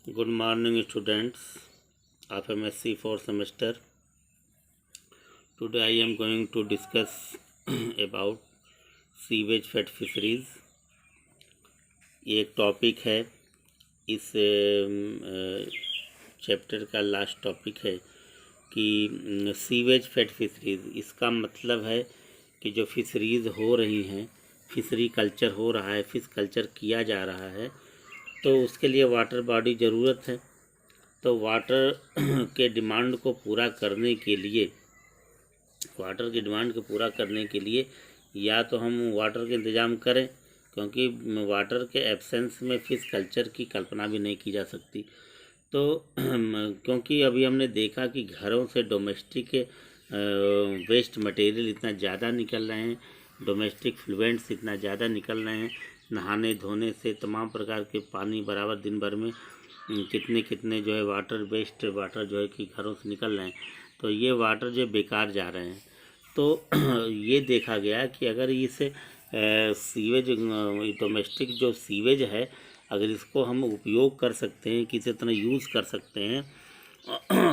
Good morning, students of MSc 4th semester. Today I am going to discuss about sewage fed fisheries. ये एक topic है, इस chapter का last topic है कि सीवेज फेड फिशरीज़. इसका मतलब है कि जो फिशरीज़ हो रही हैं, फिशरी कल्चर हो रहा है, फिश कल्चर किया जा रहा है, तो उसके लिए वाटर बॉडी ज़रूरत है. तो वाटर के डिमांड को पूरा करने के लिए या तो हम वाटर के इंतज़ाम करें, क्योंकि वाटर के एब्सेंस में फ़िश कल्चर की कल्पना भी नहीं की जा सकती. तो क्योंकि अभी हमने देखा कि घरों से डोमेस्टिक वेस्ट मटेरियल इतना ज़्यादा निकल रहे हैं, डोमेस्टिक फ्लुएंट्स इतना ज़्यादा निकल रहे हैं, नहाने धोने से तमाम प्रकार के पानी बराबर दिन भर में कितने कितने जो है वाटर वेस्ट वाटर जो है कि घरों से निकल रहे हैं. तो ये वाटर जो बेकार जा रहे हैं. तो ये देखा गया कि अगर इस सीवेज डोमेस्टिक जो सीवेज है, अगर इसको हम उपयोग कर सकते हैं, किसी तरह यूज़ कर सकते हैं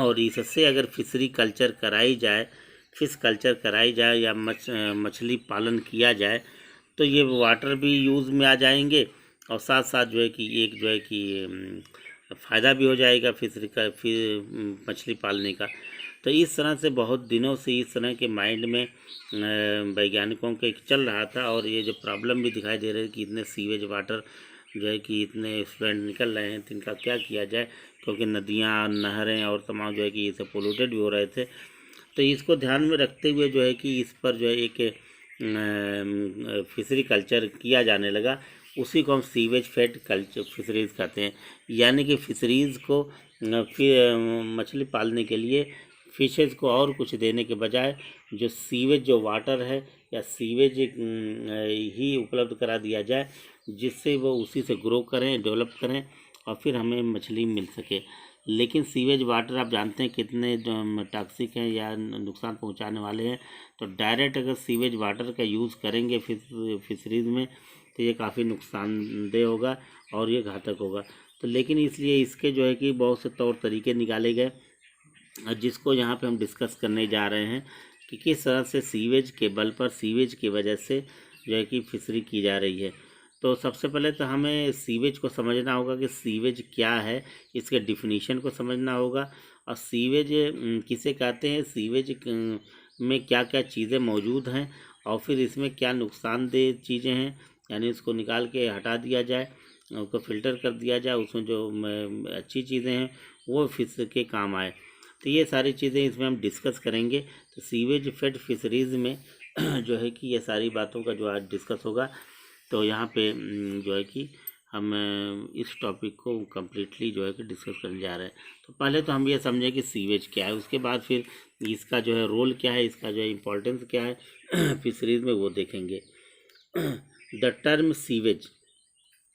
और इससे अगर फिशरी कल्चर कराई जाए, फिश कल्चर कराई जाए या मछली पालन किया जाए, तो ये वाटर भी यूज़ में आ जाएंगे और साथ साथ जो है कि एक जो है कि फ़ायदा भी हो जाएगा फिशरी का, फिर मछली पालने का. तो इस तरह से बहुत दिनों से इस तरह के माइंड में वैज्ञानिकों के चल रहा था. और ये जो प्रॉब्लम भी दिखाई दे रही है कि इतने सीवेज वाटर जो है कि इतने फ्लुएंट निकल रहे हैं, तो इनका क्या किया जाए, क्योंकि नदियाँ, नहरें और तमाम जो है कि ये सब पोल्यूटेड भी हो रहे थे. तो इसको ध्यान में रखते हुए जो है कि इस पर जो है एक फिशरी कल्चर किया जाने लगा. उसी को हम सीवेज फेड कल्चर फिशरीज़ कहते हैं. यानी कि फिशरीज़ को फिर मछली पालने के लिए फिशेज़ को और कुछ देने के बजाय जो सीवेज जो वाटर है या सीवेज ही उपलब्ध करा दिया जाए, जिससे वो उसी से ग्रो करें, डेवलप करें और फिर हमें मछली मिल सके. लेकिन सीवेज वाटर आप जानते हैं कितने टॉक्सिक हैं या नुकसान पहुंचाने वाले हैं. तो डायरेक्ट अगर सीवेज वाटर का यूज़ करेंगे फिशरीज़ में, तो ये काफ़ी नुकसानदेह होगा और ये घातक होगा. तो लेकिन इसलिए इसके जो है कि बहुत से तौर तरीके निकाले गए, जिसको यहाँ पे हम डिस्कस करने जा रहे हैं कि किस तरह से सीवेज के बल पर, सीवेज की वजह से जो है कि फिशरी की जा रही है. तो सबसे पहले तो हमें सीवेज को समझना होगा कि सीवेज क्या है, इसके डिफिनीशन को समझना होगा. और सीवेज किसे कहते हैं, सीवेज में क्या क्या चीज़ें मौजूद हैं और फिर इसमें क्या नुकसानदेह चीज़ें हैं, यानी उसको निकाल के हटा दिया जाए, उसको फ़िल्टर कर दिया जाए, उसमें जो अच्छी चीज़ें हैं वो फिश के काम आए. तो ये सारी चीज़ें इसमें हम डिस्कस करेंगे. तो सीवेज फेड फिशरीज़ में जो है कि ये सारी बातों का जो आज डिस्कस होगा. तो यहाँ पे जो है कि हम इस टॉपिक को कम्प्लीटली जो है कि डिस्कस करने जा रहे हैं. तो पहले तो हम ये समझें कि सीवेज क्या है, उसके बाद फिर इसका जो है रोल क्या है, इसका जो है इम्पोर्टेंस क्या है फिशरीज़ में, वो देखेंगे. द टर्म सीवेज,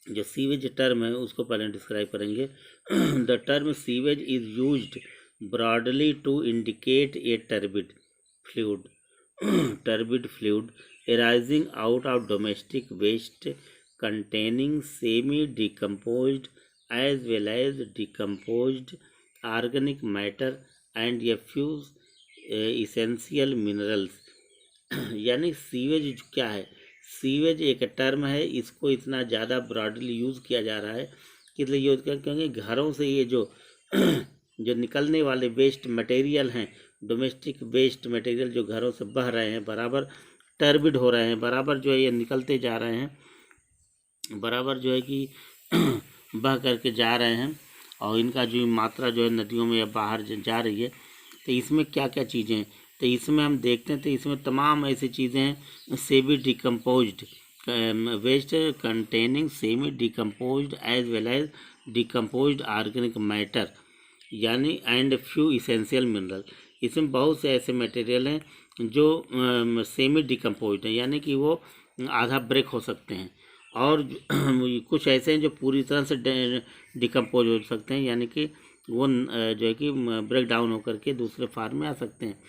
जो सीवेज टर्म है उसको पहले डिस्क्राइब करेंगे. The term sewage is used broadly to indicate a turbid fluid arising out of domestic waste containing semi-decomposed as well as decomposed organic matter and a few essential minerals. यानी sewage क्या है, sewage एक term है, इसको इतना ज़्यादा broadly use किया जा रहा है कि इसलिए यूज़ कर, क्योंकि घरों से ये जो निकलने वाले वेस्ट मटेरियल हैं, डोमेस्टिक वेस्ट मटेरियल जो घरों से बह रहे हैं, बराबर टर्बिड हो रहे हैं, बराबर जो है ये निकलते जा रहे हैं, बराबर जो है कि बह करके जा रहे हैं और इनका जो मात्रा जो है नदियों में या बाहर जा रही है. तो इसमें क्या क्या चीज़ें हैं, तो इसमें हम देखते हैं तो इसमें तमाम ऐसी चीज़ें हैं. Semi decomposed waste containing semi decomposed as well as decomposed organic matter, यानी एंड फ्यू इसेंशियल मिनरल. इसमें बहुत से ऐसे मटेरियल हैं जो सेमी डिकम्पोज्ड हैं, यानी कि वो आधा ब्रेक हो सकते हैं, और कुछ ऐसे हैं जो पूरी तरह से डिकम्पोज हो सकते हैं, यानी कि वो जो है कि ब्रेक डाउन होकर के दूसरे फार्म में आ सकते हैं.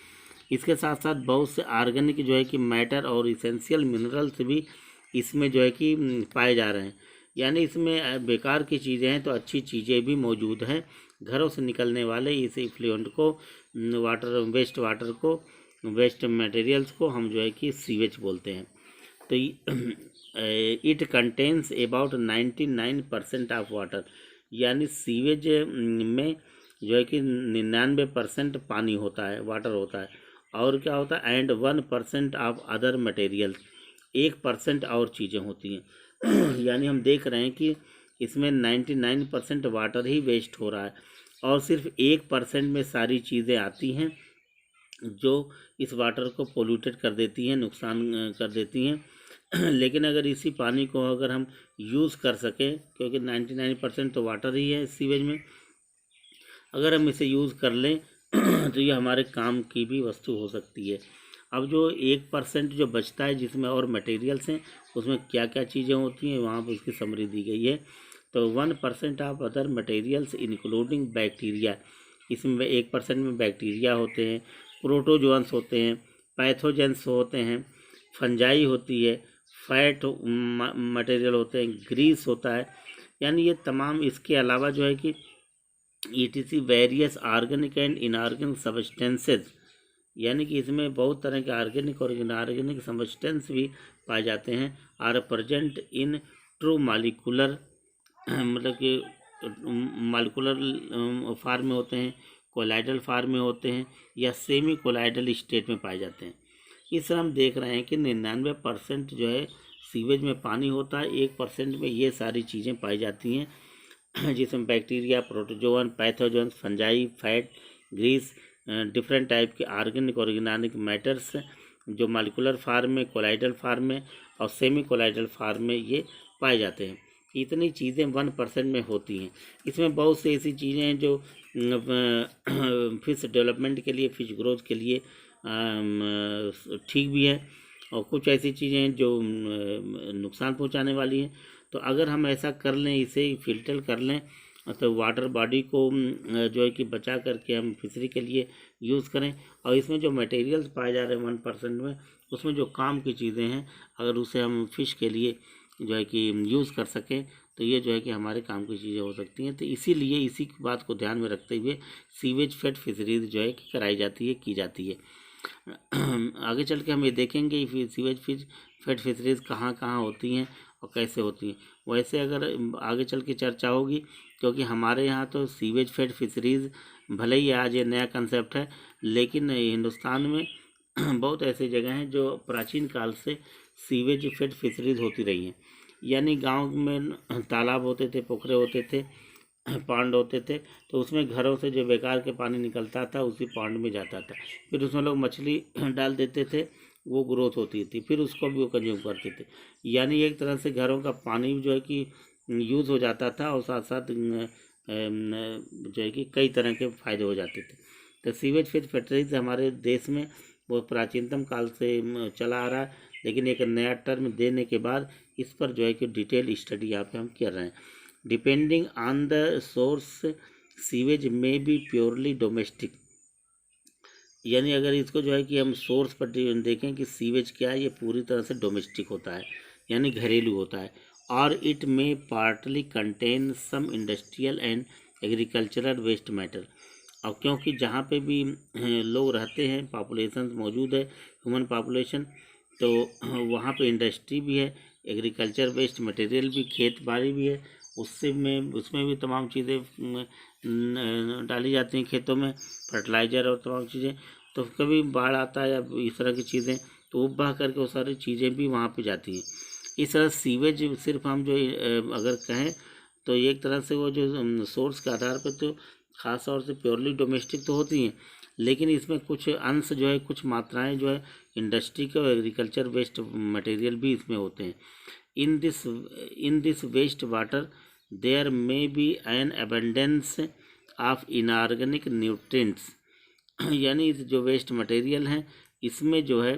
इसके साथ साथ बहुत से ऑर्गेनिक जो है कि मैटर और इसेंशियल मिनरल्स भी इसमें जो है कि पाए जा रहे हैं. यानी इसमें बेकार की चीज़ें हैं तो अच्छी चीज़ें भी मौजूद हैं। घरों से निकलने वाले इस इफ्लुएंट को, वाटर को, वेस्ट मटेरियल्स को हम जो है कि सीवेज बोलते हैं। तो it contains about 99% of water, यानी सीवेज में जो है कि 99% पानी होता है, वाटर होता है। और क्या होता है, एंड 1% ऑफ अदर मटेरियल, 1% और चीज़ें होती हैं। यानी हम देख रहे हैं कि इसमें 99% वाटर ही वेस्ट हो रहा है और सिर्फ 1% में सारी चीज़ें आती हैं जो इस वाटर को पोल्यूटेड कर देती हैं, नुकसान कर देती हैं। लेकिन अगर इसी पानी को अगर हम यूज़ कर सकें, क्योंकि 99% तो वाटर ही है सीवेज में, अगर हम इसे यूज़ कर लें तो ये हमारे काम की भी वस्तु हो सकती है। अब जो 1% जो बचता है जिसमें और मटेरियल्स हैं, उसमें क्या क्या चीज़ें होती हैं वहाँ पर उसकी समरी दी गई है। तो 1% of other materials including bacteria, इसमें 1% में बैक्टीरिया होते हैं, प्रोटोजोअन्स होते हैं, पैथोजेंस होते हैं, फंजाई होती है, फैट मटेरियल होते हैं, ग्रीस होता है। यानी ये तमाम, इसके अलावा जो है कि ETC various organic and inorganic substances, यानी कि इसमें बहुत तरह के ऑर्गेनिक और इनऑर्गेनिक सब्सटेंस भी पाए जाते हैं, are present in true molecular, मतलब कि मॉलिक्यूलर फार्म में होते हैं, कोलाइडल फार्म में होते हैं, या सेमी कोलाइडल स्टेट में पाए जाते हैं। इस तरह हम देख रहे हैं कि 99% जो है सीवेज में पानी होता है, 1% में ये सारी चीज़ें पाई जाती हैं जिसमें bacteria, protozoan, pathogen, fungi, fat, grease, different type के ऑर्गेनिक और इनऑर्गेनिक मैटर्स जो मॉलिक्यूलर फार्म में, कोलाइडल फार्म में और सेमी कोलाइडल फार्म में ये पाए जाते हैं। इतनी चीज़ें 1% में होती हैं। इसमें बहुत सी ऐसी चीज़ें हैं जो फिश डेवलपमेंट के लिए, फिश ग्रोथ के लिए ठीक भी है, और कुछ ऐसी चीज़ें हैं जो नुकसान पहुंचाने वाली हैं। तो अगर हम ऐसा कर लें, इसे फिल्टर कर लें, तो वाटर बॉडी को जो है कि बचा करके हम फिशरी के लिए यूज़ करें, और इसमें जो मटेरियल्स पाए जा रहे हैं 1% में, उसमें जो काम की चीज़ें हैं अगर उसे हम फिश के लिए जो है कि यूज़ कर सकें तो ये जो है कि हमारे काम की चीज़ें हो सकती हैं। तो इसीलिए इसी बात को ध्यान में रखते हुए सीवेज फेड फिशरीज जो है कि कराई जाती है, की जाती है। आगे चल के हम ये देखेंगे सीवेज फेड फिशरीज कहाँ कहाँ होती हैं और कैसे होती हैं। वैसे अगर आगे चल के चर्चा होगी, क्योंकि हमारे यहाँ तो सीवेज फेड फिशरीज भले ही आज ये नया कंसेप्ट है, लेकिन हिंदुस्तान में बहुत ऐसी जगह हैं जो प्राचीन काल से सीवेज फेड फिशरीज होती रही हैं। यानी गांव में तालाब होते थे, पोखरे होते थे, पांड होते थे, तो उसमें घरों से जो बेकार के पानी निकलता था उसी पांड में जाता था, फिर उसमें लोग मछली डाल देते थे, वो ग्रोथ होती थी, फिर उसको भी वो कंज्यूम करते थे। यानी एक तरह से घरों का पानी जो है कि यूज़ हो जाता था और साथ साथ जो है कि कई तरह के फ़ायदे हो जाते थे। तो सीवेज फिर फैक्ट्रीज हमारे देश में वो प्राचीनतम काल से चला आ रहा है, लेकिन एक नया टर्म देने के बाद इस पर जो है कि डिटेल स्टडी यहाँ पे हम कर रहे हैं। Depending on the source sewage में बी प्योरली डोमेस्टिक, यानी अगर इसको जो है कि हम सोर्स पर देखें कि सीवेज क्या है, ये पूरी तरह से डोमेस्टिक होता है, यानी घरेलू होता है, और इट में partly contain some industrial and agricultural waste matter. और क्योंकि जहाँ पे भी लोग रहते हैं, पॉपुलेशन मौजूद है, ह्यूमन पॉपुलेशन, तो वहाँ पे इंडस्ट्री भी है, एग्रीकल्चर वेस्ट मटेरियल भी, खेत बाड़ी भी है, उसमें भी तमाम चीज़ें डाली जाती हैं खेतों में, फर्टिलाइज़र और तमाम चीज़ें। तो कभी बाढ़ आता है या इस तरह की चीज़ें, तो उब बहा करके वो सारी चीज़ें भी वहाँ पे जाती हैं। इस तरह सीवेज सिर्फ हम जो अगर कहें तो एक तरह से वो जो सोर्स के आधार पर तो ख़ास तौर से प्योरली डोमेस्टिक तो होती हैं, लेकिन इसमें कुछ अंश जो है, कुछ मात्राएं जो है इंडस्ट्री के और एग्रीकल्चर वेस्ट मटेरियल भी इसमें होते हैं। In this waste water there may be an abundance of inorganic nutrients, यानी इस जो वेस्ट मटेरियल हैं इसमें जो है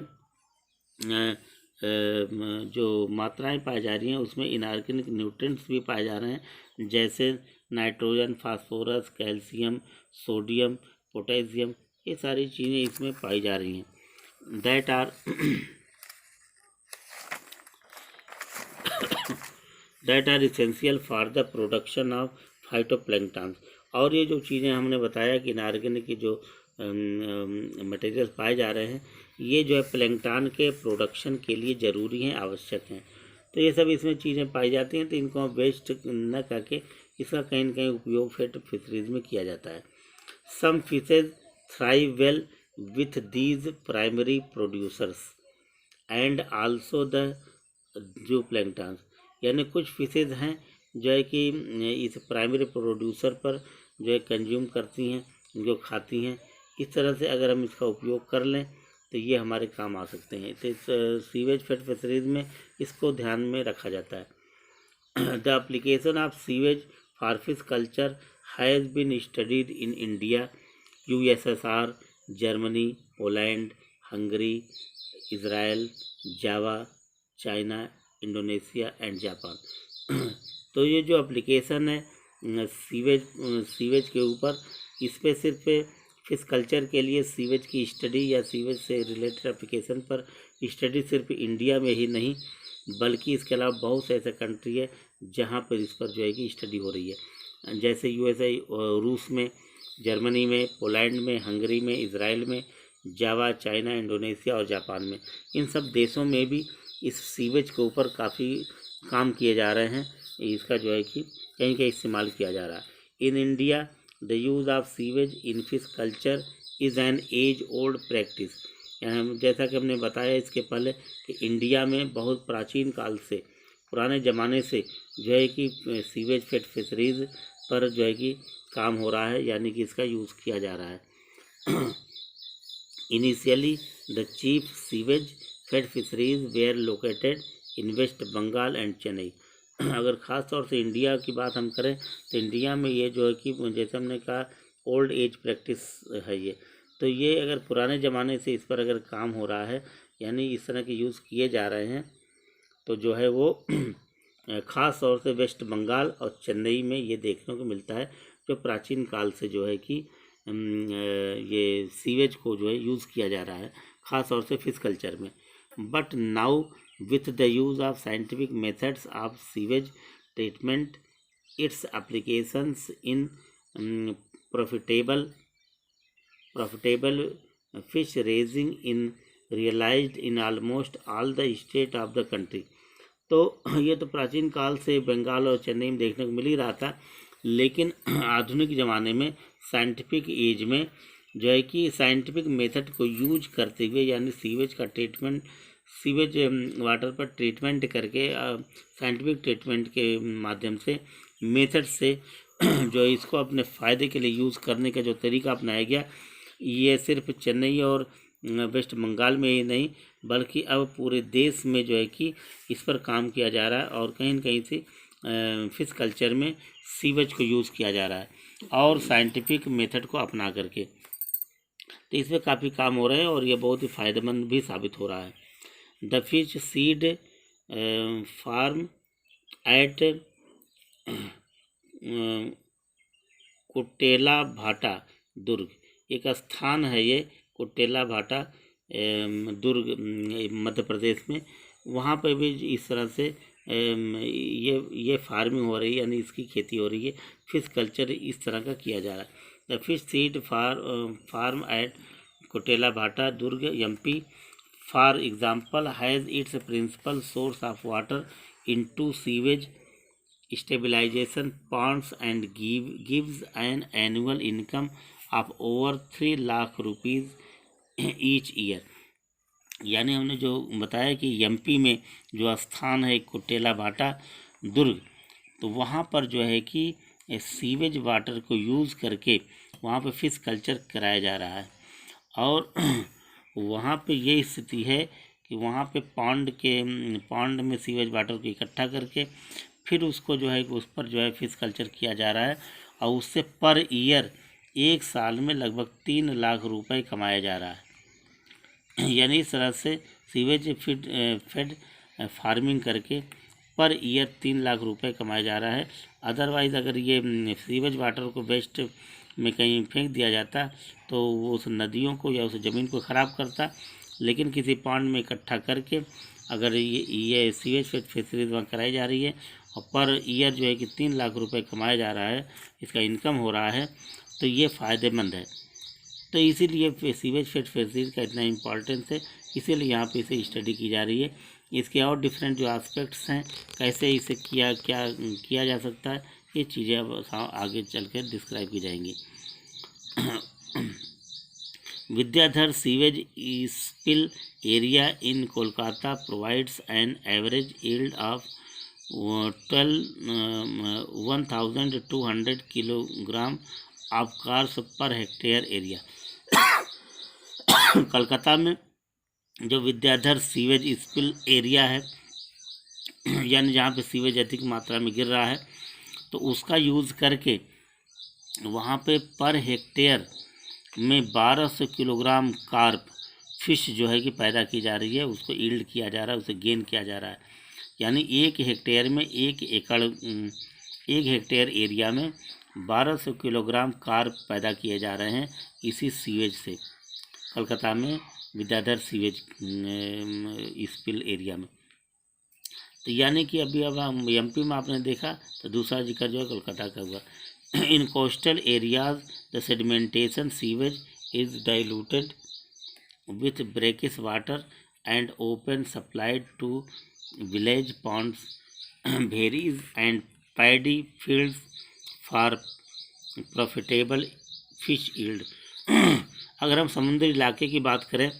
जो मात्राएं पाई जा रही हैं उसमें इनऑर्गेनिक न्यूट्रिएंट्स भी पाए जा रहे हैं, जैसे nitrogen, phosphorus, calcium, sodium, potassium, ये सारी चीज़ें इसमें पाई जा रही हैं। That are that are essential for the production of phytoplanktons. और ये जो चीज़ें हमने बताया कि इनऑर्गेनिक की जो मटेरियल पाए जा रहे हैं, ये जो है प्लैंक्टन के प्रोडक्शन के लिए ज़रूरी हैं, आवश्यक हैं। तो ये सब इसमें चीज़ें पाई जाती हैं, तो इनको हम वेस्ट न करके इसका कहीं न कहीं उपयोग फिशरीज में किया जाता है। Some fishes thrive well with these primary producers and also the जो प्लैंक्टन्स, यानी कुछ फिशेज हैं जो है कि इस प्राइमरी प्रोड्यूसर पर जो है कंज्यूम करती हैं, जो खाती हैं। इस तरह से अगर हम इसका उपयोग कर लें तो ये हमारे काम आ सकते हैं। तो इस सीवेज फेड फिशरीज में इसको ध्यान में रखा जाता है। The application of sewage for fish culture has been studied in India, USSR, Germany, Poland, Hungary, Israel, Java, China, Indonesia and Japan. तो ये जो एप्लीकेशन है सीवेज के ऊपर, इस पर सिर्फ फिश कल्चर के लिए सीवेज की स्टडी या सीवेज से रिलेटेड एप्लीकेशन पर स्टडी सिर्फ इंडिया में ही नहीं, बल्कि इसके अलावा बहुत से ऐसे कंट्री है जहाँ पर इस पर जो है कि स्टडी हो रही है, जैसे यूएसए, रूस में, जर्मनी में, पोलैंड में, हंगरी में, इज़राइल में, जावा, चाइना, इंडोनेशिया और जापान में। इन सब देशों में भी इस सीवेज के ऊपर काफ़ी काम किए जा रहे हैं, इसका जो है कि कहीं कहीं इस्तेमाल किया जा रहा है। In India the use of sewage in fish culture is an age old practice. जैसा कि हमने बताया इसके पहले कि इंडिया में बहुत प्राचीन काल से, पुराने ज़माने से जो है कि सीवेज फेड फिशरीज पर जो है कि काम हो रहा है, यानी कि इसका यूज़ किया जा रहा है। Initially the chief sewage fed fisheries were located in West Bengal and Chennai. अगर ख़ास तौर से इंडिया की बात हम करें तो इंडिया में ये जो है कि जैसे हमने कहा ओल्ड एज प्रैक्टिस है ये, तो ये अगर पुराने ज़माने से इस पर अगर काम हो रहा है, यानी इस तरह के यूज़ किए जा रहे हैं, तो जो है वो ख़ास तौर से वेस्ट बंगाल और चेन्नई में ये देखने को मिलता है, जो प्राचीन काल से जो है कि ये सीवेज को जो है यूज़ किया जा रहा है, ख़ास तौर से फिश कल्चर में। But now with the use of scientific methods of sewage treatment, its applications in profitable fish raising in realized in almost all the state of the country। तो ये तो प्राचीन काल से बंगाल और चेन्नई में देखने को मिल ही रहा था, लेकिन आधुनिक ज़माने में साइंटिफिक एज में जो है कि साइंटिफिक मेथड को यूज करते हुए, यानी सीवेज का ट्रीटमेंट, सीवेज वाटर पर ट्रीटमेंट करके साइंटिफिक ट्रीटमेंट के माध्यम से, मेथड से जो इसको अपने फ़ायदे के लिए यूज़ करने का जो तरीका अपनाया गया, ये सिर्फ चेन्नई और वेस्ट बंगाल में ही नहीं, बल्कि अब पूरे देश में जो है कि इस पर काम किया जा रहा है, और कहीं न कहीं से फिश कल्चर में सीवेज को यूज़ किया जा रहा है और साइंटिफिक मेथड को अपना करके। तो इसमें काफ़ी काम हो रहे हैं और ये बहुत ही फ़ायदेमंद भी साबित हो रहा है। The fish seed farm at Kutela Bhata दुर्ग, एक स्थान है ये कुटेला भाटा दुर्ग मध्य प्रदेश में, वहाँ पर भी इस तरह से ये फार्मिंग हो रही है, यानी इसकी खेती हो रही है, फिश कल्चर इस तरह का किया जा रहा है। The fish seed farm at Kutela Bhata Durg MP for example has its principal source of water into sewage stabilization ponds and gives an annual income of over 3 lakh rupees each year। यानी हमने जो बताया कि एमपी में जो स्थान है कुटेला भाटा दुर्ग, तो वहाँ पर जो है कि सीवेज वाटर को यूज़ करके वहाँ पर फिश कल्चर कराया जा रहा है, और वहाँ पे ये स्थिति है कि वहाँ पे पॉन्ड में सीवेज वाटर को इकट्ठा करके फिर उसको जो है उस पर जो है फिश कल्चर किया जा रहा है, और उससे पर ईयर एक साल में लगभग 3 लाख रुपए कमाया जा रहा है। यानी इस तरह से सीवेज फेड फार्मिंग करके पर ईयर 3 लाख रुपए कमाया जा रहा है। अदरवाइज़ अगर ये सीवेज वाटर को वेस्ट में कहीं फेंक दिया जाता तो वो उस नदियों को या उस ज़मीन को ख़राब करता, लेकिन किसी पॉन्ड में इकट्ठा करके अगर ये सीवेज फिशरीज वहाँ कराई जा रही है और पर ईयर जो है कि 3 लाख रुपए कमाया जा रहा है, इसका इनकम हो रहा है, तो ये फ़ायदेमंद है। तो इसीलिए सीवेज फेड फैसिलिटी का इतना इम्पोर्टेंस है, इसीलिए यहाँ पे इसे स्टडी की जा रही है। इसके और डिफरेंट जो एस्पेक्ट्स हैं, कैसे इसे किया जा सकता है, ये चीज़ें अब आगे चल कर डिस्क्राइब की जाएंगी। Vidyadhar sewage spill area in Kolkata provides an average yield of 1200 kilogram of cars per hectare area. Calcutta में जो विद्याधर सीवेज स्पिल एरिया है, यानी जहाँ पे सीवेज अधिक मात्रा में गिर रहा है, तो उसका यूज़ करके वहाँ पे पर हेक्टेयर में 1200 किलोग्राम कार्प फिश जो है कि पैदा की जा रही है, उसको यील्ड किया जा रहा है, उसे गेन किया जा रहा है। यानी एक हेक्टेयर में एक हेक्टेयर एरिया में 1200 किलोग्राम कार्प पैदा किए जा रहे हैं इसी सीवेज से, कलकत्ता में विद्याधर सीवेज स्पिल एरिया में। तो यानी कि अभी अब हम एमपी में आपने देखा, तो दूसरा जिक्र जो है कोलकाता का हुआ। इन coastal areas the sedimentation sewage is diluted with brackish water and open supplied to village ponds, berries and paddy fields for profitable fish yield। अगर हम समुद्री इलाके की बात करें,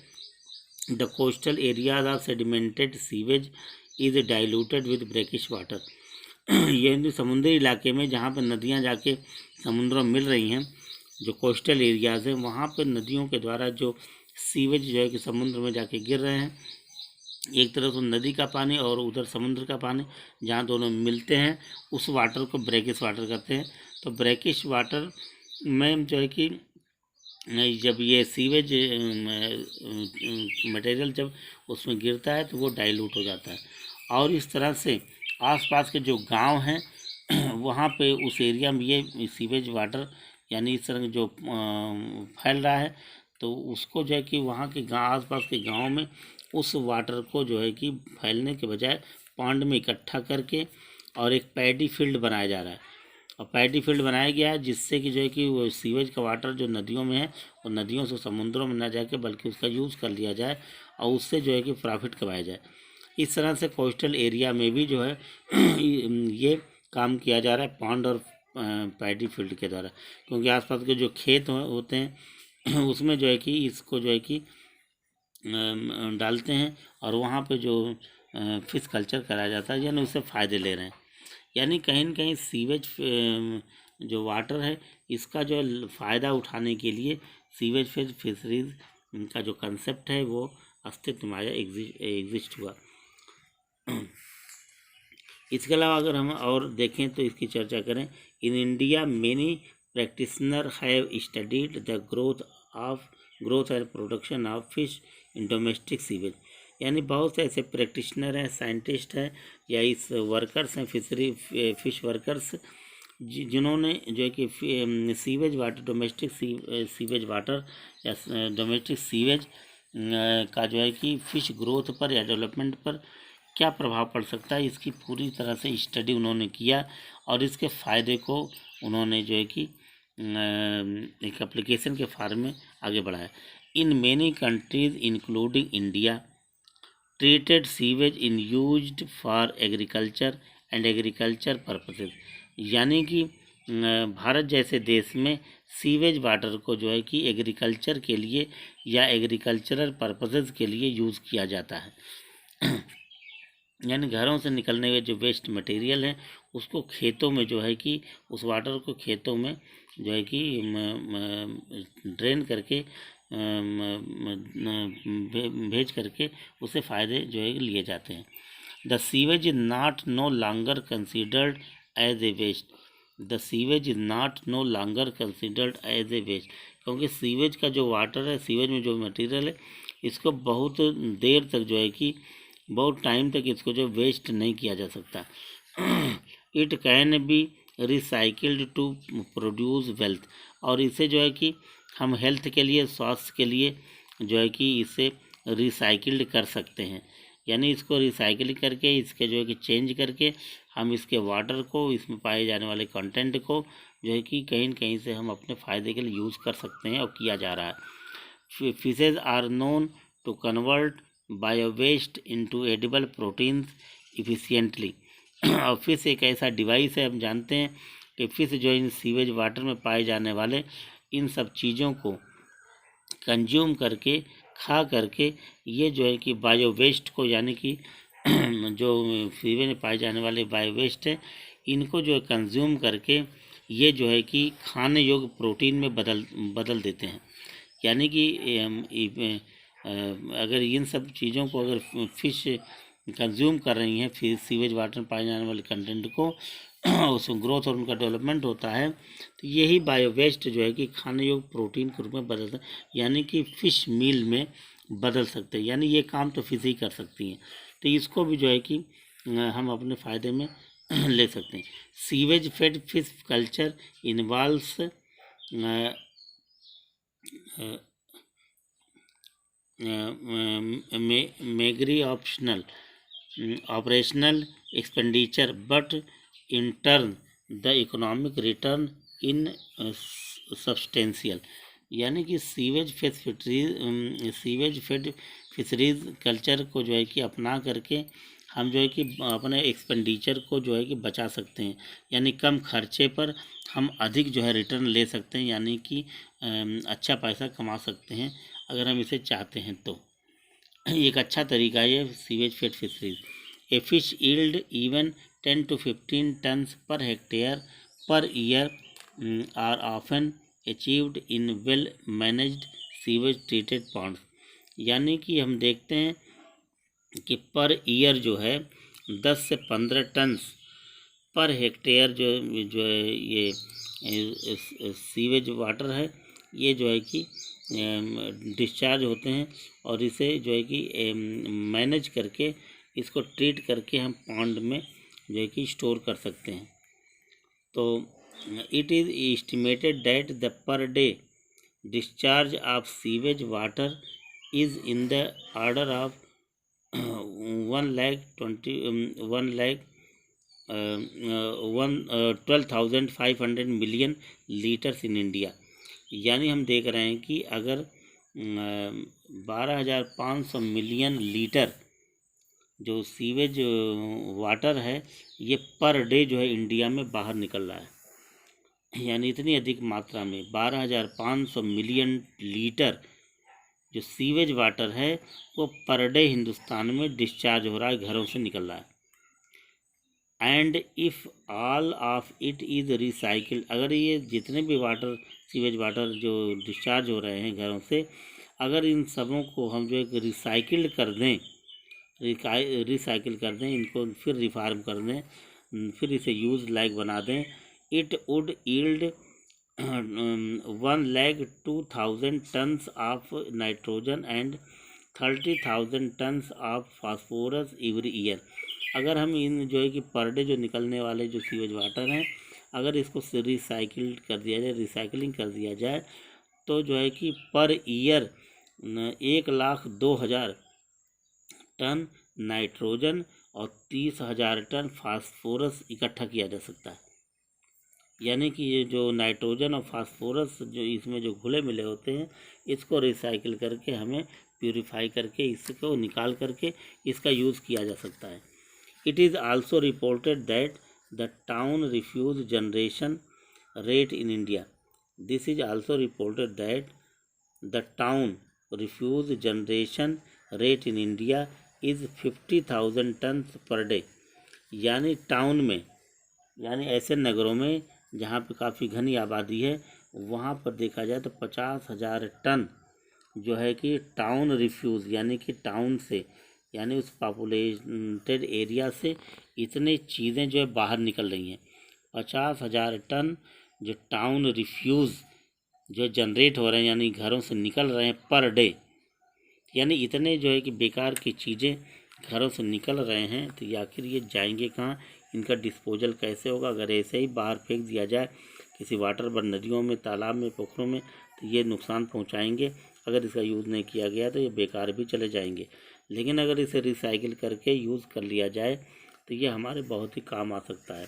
the coastal areas of sedimented sewage is diluted with brackish water. ये समुद्री इलाके में जहाँ पर नदियाँ जाके समुद्रों में मिल रही हैं, जो कोस्टल एरियाज़ हैं, वहाँ पर नदियों के द्वारा जो सीवेज जो है कि समुद्र में जाके गिर रहे हैं, एक तरफ तो नदी का पानी और उधर समुद्र का पानी, जहाँ दोनों मिलते हैं, उस वाटर को ब्रैकिश वाटर कहते हैं। तो ब्रैकिश वाटर में जो है कि जब ये सीवेज मटेरियल जब उसमें गिरता है तो वो डाइल्यूट हो जाता है, और इस तरह से आसपास के जो गांव हैं वहाँ पे उस एरिया में ये सीवेज वाटर यानी इस तरह जो फैल रहा है, तो उसको जो है कि वहाँ के आसपास के गांव में उस वाटर को जो है कि फैलने के बजाय पॉन्ड में इकट्ठा करके और एक पैडी फील्ड बनाया जा रहा है। और पैडी फील्ड बनाया गया है जिससे कि जो है कि वो सीवेज का वाटर जो नदियों में है, वो नदियों से समुद्रों में ना जाके बल्कि उसका यूज़ कर लिया जाए और उससे जो है कि प्रॉफिट कमाया जाए। इस तरह से कोस्टल एरिया में भी जो है ये काम किया जा रहा है पॉन्ड और पैडी फील्ड के द्वारा, क्योंकि आसपास के जो खेत होते हैं उसमें जो है कि इसको जो है कि डालते हैं और वहाँ पे जो फिश कल्चर कराया जाता है, यानी उससे फ़ायदे ले रहे हैं। यानी कहीं न कहीं सीवेज जो वाटर है, इसका जो फ़ायदा उठाने के लिए सीवेज फिशरीज का जो कंसेप्ट है वो अस्तित्व में आया, एग्जिस्ट हुआ। इसके अलावा अगर हम और देखें तो इसकी चर्चा करें, in India many practitioner have studied the growth and production of fish in domestic sewage. यानी बहुत से ऐसे प्रैक्टिशनर हैं, साइंटिस्ट हैं या इस वर्कर्स हैं, फिश वर्कर्स, जिन्होंने जो है कि sewage water, domestic sewage water या डोमेस्टिक सीवेज का जो है कि फिश ग्रोथ पर या डेवलपमेंट पर क्या प्रभाव पड़ सकता है, इसकी पूरी तरह से स्टडी उन्होंने किया और इसके फ़ायदे को उन्होंने जो है कि एक एप्लीकेशन के फॉर्म में आगे बढ़ाया। In many countries including India treated sewage in used for agriculture and agriculture purposes. यानी कि भारत जैसे देश में सीवेज वाटर को जो है कि एग्रीकल्चर के लिए या एग्रीकल्चरल पर्पसेस के लिए यूज़ किया जाता है। यानी घरों से निकलने हुए जो वेस्ट मटेरियल है उसको खेतों में जो है कि उस वाटर को खेतों में जो है कि ड्रेन करके भेज करके उससे फ़ायदे जो है लिए जाते हैं। The sewage is not no longer considered as a waste. The sewage is not no longer considered as a waste, क्योंकि सीवेज का जो वाटर है, सीवेज में जो मटेरियल है, इसको बहुत देर तक जो है कि बहुत टाइम तक इसको जो वेस्ट नहीं किया जा सकता। It can be recycled to produce wealth, और इसे जो है कि हम हेल्थ के लिए, स्वास्थ्य के लिए जो है कि इसे रिसाइकिल्ड कर सकते हैं। यानी इसको रिसाइकिल करके, इसके जो है कि चेंज करके हम इसके वाटर को, इसमें पाए जाने वाले कंटेंट को जो है कि कहीं न कहीं से हम अपने फ़ायदे के लिए यूज़ कर सकते हैं, और किया जा रहा है। Fishes are known to convert bio waste into edible proteins efficiently. और फिश एक ऐसा डिवाइस है, हम जानते हैं कि फिश जो इन सीवेज वाटर में पाए जाने वाले इन सब चीज़ों को कंज्यूम करके, खा करके, ये जो है कि बायो वेस्ट को, यानी कि जो सीवेज में पाए जाने वाले बायो वेस्ट है, इनको जो है कंज्यूम करके ये जो है कि खाने योग्य प्रोटीन में बदल देते हैं। यानी कि अगर इन सब चीज़ों को अगर फिश कंज्यूम कर रही हैं, फिर सीवेज वाटर में पाए जाने वाले कंटेंट को उसमें ग्रोथ और उनका डेवलपमेंट होता है, तो यही बायो वेस्ट जो है कि खाने योग्य प्रोटीन के रूप में बदलता है, यानी कि फ़िश मील में बदल सकते हैं। यानी ये काम तो फिश ही कर सकती हैं, तो इसको भी जो है कि हम अपने फ़ायदे में ले सकते हैं। Sewage fed fish culture involves meagre operational expenditure, but in turn the economic return in substantial। यानी कि सीवेज फेड फिशरीज कल्चर को जो है कि अपना करके हम जो है कि अपने एक्सपेंडिचर को जो है कि बचा सकते हैं, यानी कम खर्चे पर हम अधिक जो है रिटर्न ले सकते हैं, यानी कि अच्छा पैसा कमा सकते हैं अगर हम इसे चाहते हैं तो। एक अच्छा तरीका है ये sewage fed fisheries. A fish yield even 10 to 15 tons per hectare per year are often achieved in well managed sewage treated ponds. यानी कि हम देखते हैं कि पर ईयर जो है 10 से 15 टन्स पर हेक्टेयर जो है ये सीवेज वाटर है, ये जो है कि डिस्चार्ज होते हैं, और इसे जो है कि मैनेज करके, इसको ट्रीट करके हम पॉन्ड में जो है कि स्टोर कर सकते हैं। तो it is estimated that the per day discharge of sewage water is in the order of 12,500 million litres in India. यानी हम देख रहे हैं कि अगर 12,500 मिलियन लीटर जो सीवेज वाटर है, ये पर डे जो है इंडिया में बाहर निकल रहा है, यानी इतनी अधिक मात्रा में 12,500 मिलियन लीटर जो सीवेज वाटर है वो पर डे हिंदुस्तान में डिस्चार्ज हो रहा है, घरों से निकल रहा है। And if all of it is recycled, अगर ये जितने भी वाटर, सीवेज वाटर जो डिस्चार्ज हो रहे हैं घरों से, अगर इन सबों को हम जो एक रिसाइकिल कर दें, इनको फिर रिफार्म कर दें, फिर इसे यूज़ लाइक बना दें, it would yield 1,02,000 tons of nitrogen and 30,000 tons of phosphorus every year. अगर हम इन जो है कि पर डे जो निकलने वाले जो सीवेज वाटर हैं, अगर इसको रिसाइकिल कर दिया जाए, रिसाइकलिंग कर दिया जाए, तो जो है कि पर ईयर 1,02,000 टन नाइट्रोजन और 30,000 टन फास्फोरस इकट्ठा किया जा सकता है। यानी कि ये जो नाइट्रोजन और फास्फोरस जो इसमें जो घुले मिले होते हैं, इसको रिसाइकिल करके हमें प्यूरिफाई करके इसको निकाल करके इसका यूज़ किया जा सकता है। It is also reported that the town refuse generation rate in India. This is also reported that the town refuse generation rate in India is 50,000 tons per day. यानी टाउन में, यानी ऐसे नगरों में जहाँ पे काफ़ी घनी आबादी है, वहाँ पर देखा जाए तो 50,000 टन जो है कि टाउन रिफ्यूज़, यानी कि टाउन से, यानी उस पॉपुलेटेड एरिया से इतने चीज़ें जो है बाहर निकल रही हैं। 50,000 टन जो टाउन रिफ्यूज़ जो जनरेट हो रहे हैं, यानी घरों से निकल रहे हैं पर डे, यानी इतने जो है कि बेकार की चीज़ें घरों से निकल रहे हैं, तो ये आखिर ये जाएंगे कहाँ, इनका डिस्पोजल कैसे होगा? अगर ऐसे ही बाहर फेंक दिया जाए किसी वाटर पर, नदियों में, तालाब में, पोखरों में, तो ये नुकसान पहुँचाएंगे। अगर इसका यूज़ नहीं किया गया तो ये बेकार भी चले जाएंगे। लेकिन अगर इसे रिसाइकिल करके यूज़ कर लिया जाए तो ये हमारे बहुत ही काम आ सकता है।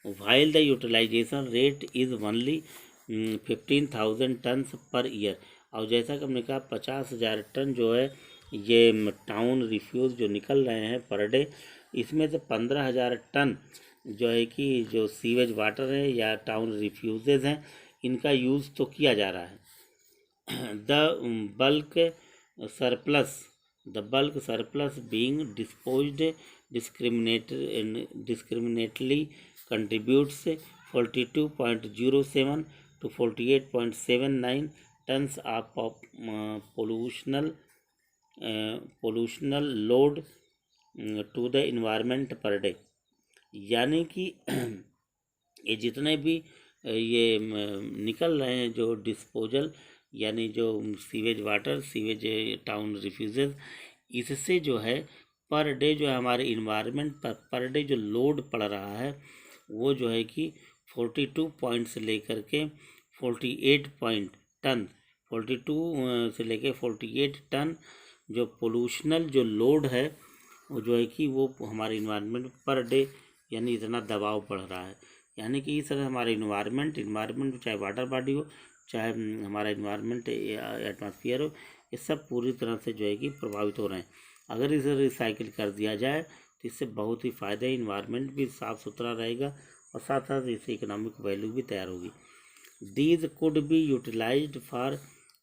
While the utilization rate is only 15,000 ton per year. और जैसा कि हमने कहा 50,000 टन जो है ये टाउन रिफ्यूज़ जो निकल रहे हैं पर डे, इसमें से 15,000 टन जो है कि जो सीवेज वाटर है या टाउन रिफ्यूज़ेज हैं, इनका यूज़ तो किया जा रहा है। Bulk surplus being disposed discriminately contributes 42.07 to 48.79 tons of pollutional load to the environment per day। यानी कि ये जितने भी ये निकल रहे हैं जो डिस्पोजल यानी जो sewage water, sewage town refuses, इससे जो है पर डे जो है हमारे इन्वायरमेंट पर डे जो लोड पड़ रहा है वो जो है कि 42 पॉइंट से लेकर के 48 पॉइंट टन 42 से लेकर 48 टन जो पोल्यूशनल जो लोड है वो जो है कि वो हमारे इन्वायरमेंट पर डे यानी इतना दबाव पड़ रहा है। यानी कि इस तरह हमारे इन्वायरमेंट चाहे वाटर बॉडी हो, चाहे हमारा इन्वायरमेंट एटमॉस्फेयर हो, ये सब पूरी तरह से जो है कि प्रभावित हो रहे हैं। अगर इसे रिसाइकिल कर दिया जाए तो इससे बहुत ही फ़ायदे, इन्वायरमेंट भी साफ़ सुथरा रहेगा और साथ साथ इससे इकोनॉमिक वैल्यू भी तैयार होगी। These could be utilized for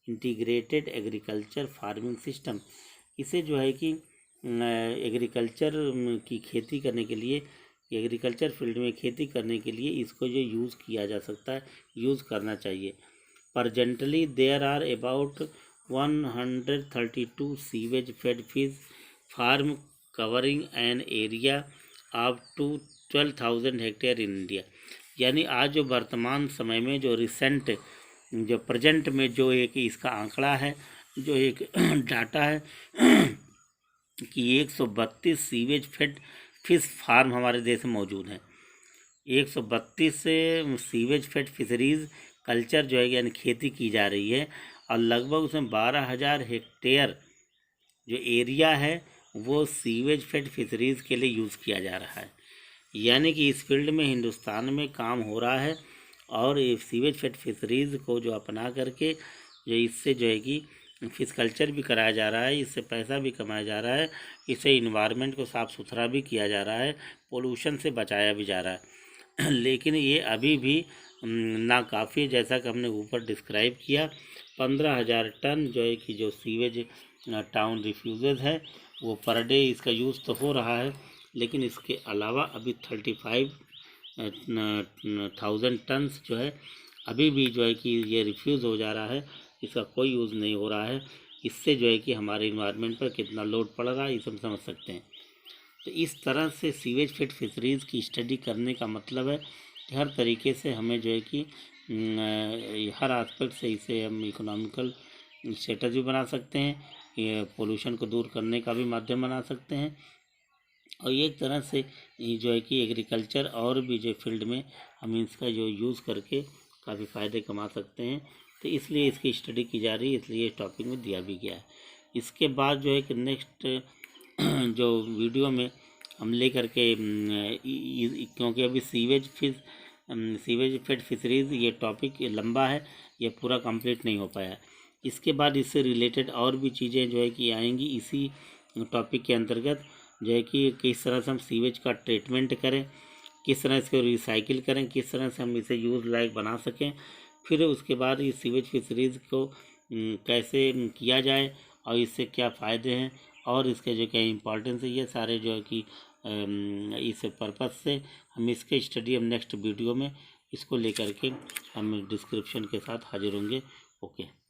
integrated agriculture farming system. इसे जो है कि एग्रीकल्चर की खेती करने के लिए, एग्रीकल्चर फील्ड में खेती करने के लिए इसको जो यूज़ किया जा सकता है, यूज़ करना चाहिए। Presently there are about 132 sewage fed fish farm covering an area of 12,000 hectare in India. यानी आज जो वर्तमान समय में जो रिसेंट जो प्रेजेंट में जो एक इसका आंकड़ा है, जो एक डाटा है कि 132 सीवेज फेड फिश फार्म हमारे देश में मौजूद हैं। 132 सीवेज फेड फिशरीज़ कल्चर जो है यानी खेती की जा रही है और लगभग उसमें 12,000 हेक्टेयर जो एरिया है वो सीवेज फेड फिशरीज़ के लिए यूज़ किया जा रहा है। यानी कि इस फील्ड में हिंदुस्तान में काम हो रहा है और ये सीवेज फेड फिशरीज़ को जो अपना करके जो इससे जो है कि फिश कल्चर भी कराया जा रहा है, इससे पैसा भी कमाया जा रहा है, इससे इन्वायरमेंट को साफ़ सुथरा भी किया जा रहा है, पोल्यूशन से बचाया भी जा रहा है। लेकिन ये अभी भी नाकाफ़ी, जैसा कि हमने ऊपर डिस्क्राइब किया। 15,000 टन जो है कि जो सीवेज टाउन रिफ्यूज़ेज है वो पर डे इसका यूज़ तो हो रहा है, लेकिन इसके अलावा अभी 35,000 टन्स जो है अभी भी जो है कि ये रिफ्यूज़ हो जा रहा है, इसका कोई यूज़ नहीं हो रहा है। इससे जो है कि हमारे इन्वायरमेंट पर कितना लोड पड़ रहा है ये सब समझ सकते हैं। तो इस तरह से सीवेज फेड फिशरीज़ की स्टडी करने का मतलब है कि हर तरीके से हमें जो है कि हर एस्पेक्ट से इसे हम इकोनॉमिकल स्टेटस भी बना सकते हैं, ये पोल्यूशन को दूर करने का भी माध्यम बना सकते हैं और एक तरह से जो है कि एग्रीकल्चर और भी जो फील्ड में हम इसका जो यूज़ करके काफ़ी फ़ायदे कमा सकते हैं। तो इसलिए इसकी स्टडी की जा रही है, इसलिए इस टॉपिक में दिया भी गया है। इसके बाद जो है कि नेक्स्ट जो वीडियो में हम ले करके क्योंकि अभी सीवेज फेड फिशरीज़ ये टॉपिक लंबा है, ये पूरा कंप्लीट नहीं हो पाया। इसके बाद इससे रिलेटेड और भी चीज़ें जो है कि आएंगी इसी टॉपिक के अंतर्गत, जो है कि किस तरह से हम सीवेज का ट्रीटमेंट करें, किस तरह इसको रिसाइकिल करें, किस तरह से हम इसे यूज़ लायक बना सकें, फिर उसके बाद इस सीवेज फिशरीज़ को कैसे किया जाए और इससे क्या फ़ायदे हैं और इसके जो क्या इम्पोर्टेंस है, ये सारे जो है कि इस पर्पज़ से हम इसके स्टडी हम नेक्स्ट वीडियो में इसको लेकर के हम डिस्क्रिप्शन के साथ हाजिर होंगे। ओके।